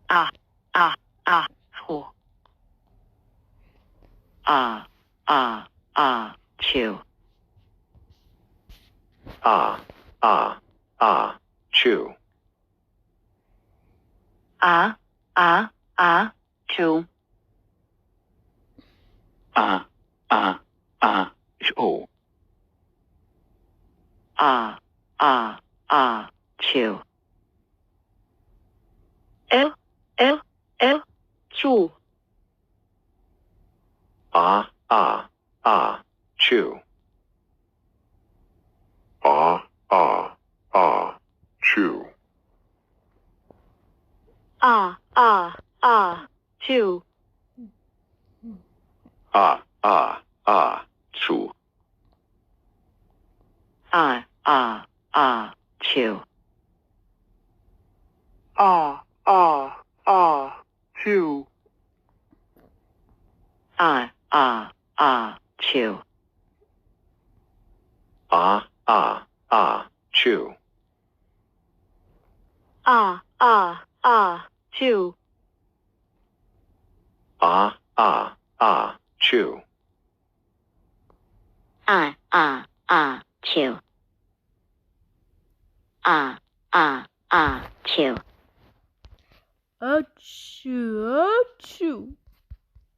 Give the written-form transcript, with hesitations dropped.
啊啊啊呼啊啊啊chew chew. chew Show. chew l l chew Chew. Chew. chew Chew. chew Chew. chew Chew. chew Chew. chew chew Achoo, achoo.